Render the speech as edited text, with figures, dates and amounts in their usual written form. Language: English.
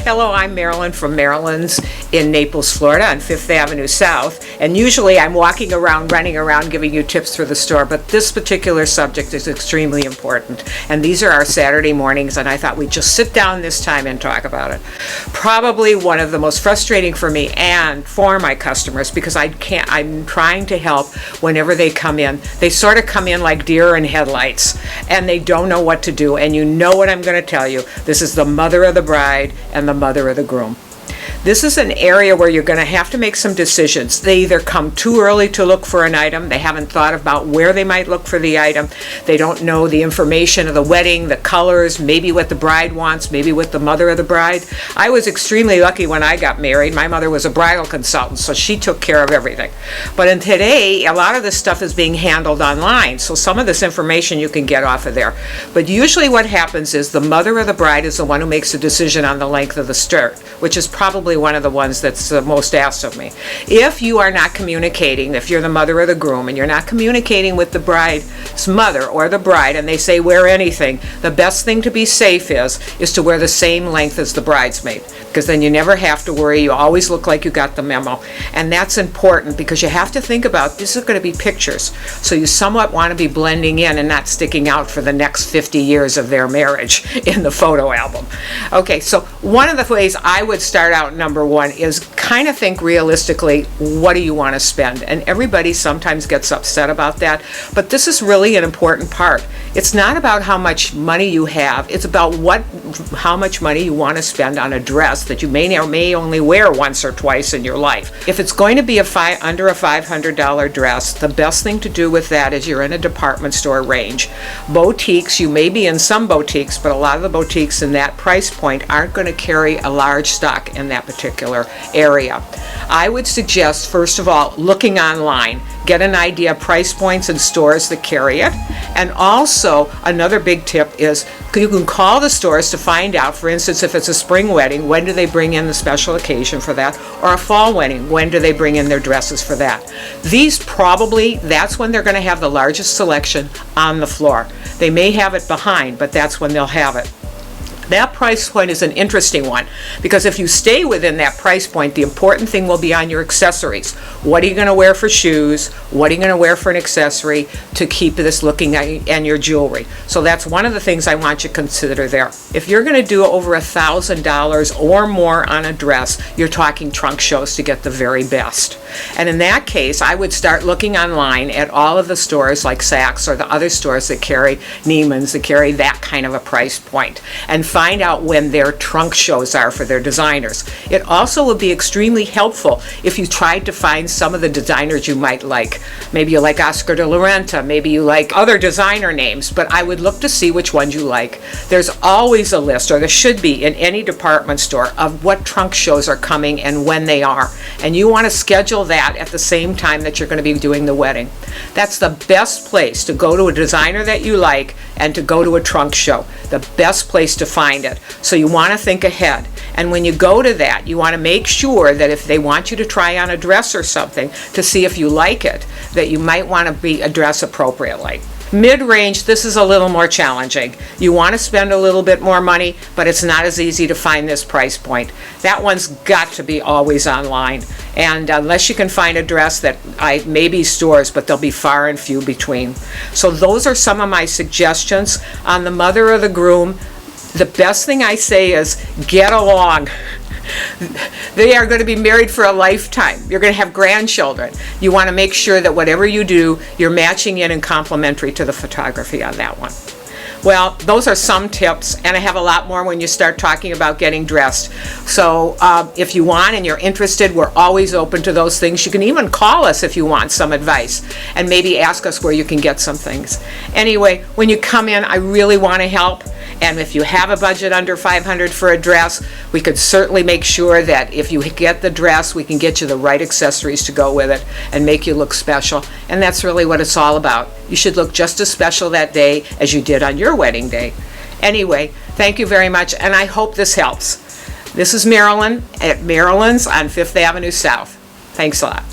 Hello, I'm Marilyn from Marilyn's in Naples, Florida on 5th Avenue South. And usually I'm walking around, running around, giving you tips for the store, but this particular subject is extremely important. And these are our Saturday mornings, and I thought we'd just sit down this time and talk about it. Probably one of the most frustrating for me and for my customers, because I'm trying to help whenever they come in. They sort of come in like deer in headlights, and they don't know what to do. And you know what I'm going to tell you. This is the mother of the bride and the mother of the groom. This is an area where you're going to have to make some decisions. They either come too early to look for an item, they haven't thought about where they might look for the item, they don't know the information of the wedding, the colors, maybe what the bride wants, maybe what the mother of the bride. I was extremely lucky when I got married. My mother was a bridal consultant, so she took care of everything. But in today, a lot of this stuff is being handled online, so some of this information you can get off of there. But usually what happens is the mother of the bride is the one who makes the decision on the length of the skirt, which is probably one of the ones that's the most asked of me. If you are not communicating, if you're the mother of the groom and you're not communicating with the bride's mother or the bride, and they say wear anything, the best thing to be safe is to wear the same length as the bridesmaid, because then you never have to worry. You always look like you got the memo. And that's important because you have to think about, this is going to be pictures, so you somewhat want to be blending in and not sticking out for the next 50 years of their marriage in the photo album. Okay, so one of the ways I would start out, number one, is kind of think realistically, what do you want to spend? And everybody sometimes gets upset about that, but this is really an important part. It's not about how much money you have, it's about how much money you want to spend on a dress that you may or may only wear once or twice in your life. If it's going to be under a $500 dress, the best thing to do with that is you're in a department store range. Boutiques, you may be in some boutiques, but a lot of the boutiques in that price point aren't going to carry a large stock in that particular area. I would suggest, first of all, looking online. Get an idea of price points in stores that carry it. And also, another big tip is you can call the stores to find out, for instance, if it's a spring wedding, when do they bring in the special occasion for that? Or a fall wedding, when do they bring in their dresses for that? That's when they're going to have the largest selection on the floor. They may have it behind, but that's when they'll have it. That price point is an interesting one, because if you stay within that price point, the important thing will be on your accessories. What are you going to wear for shoes? What are you going to wear for an accessory to keep this looking, and your jewelry? So that's one of the things I want you to consider there. If you're going to do over $1,000 or more on a dress, you're talking trunk shows to get the very best. And in that case, I would start looking online at all of the stores like Saks or the other stores that carry Neiman's, that carry that kind of a price point, and find out when their trunk shows are for their designers. It also would be extremely helpful if you tried to find some of the designers you might like. Maybe you like Oscar de la Renta, maybe you like other designer names, but I would look to see which ones you like. There's always a list, or there should be in any department store, of what trunk shows are coming and when they are. And you want to schedule that at the same time that you're going to be doing the wedding. That's the best place to go to a designer that you like and to go to a trunk show. The best place to find it. So you want to think ahead. And when you go to that, you want to make sure that if they want you to try on a dress or something to see if you like it, that you might want to be dressed appropriately. Mid-range, this is a little more challenging. You want to spend a little bit more money, but it's not as easy to find this price point. That one's got to be always online. And unless you can find a dress that may be stores, but they'll be far and few between. So those are some of my suggestions. On the mother or the groom, the best thing I say is get along. They are going to be married for a lifetime. You're going to have grandchildren. You want to make sure that whatever you do, you're matching in and complementary to the photography on that one. Well, those are some tips, and I have a lot more when you start talking about getting dressed. So if you want and you're interested, we're always open to those things. You can even call us if you want some advice, and maybe ask us where you can get some things. Anyway, when you come in, I really want to help. And if you have a budget under $500 for a dress, we could certainly make sure that if you get the dress, we can get you the right accessories to go with it and make you look special. And that's really what it's all about. You should look just as special that day as you did on your wedding day. Anyway, thank you very much, and I hope this helps. This is Marilyn at Marilyn's on 5th Avenue South. Thanks a lot.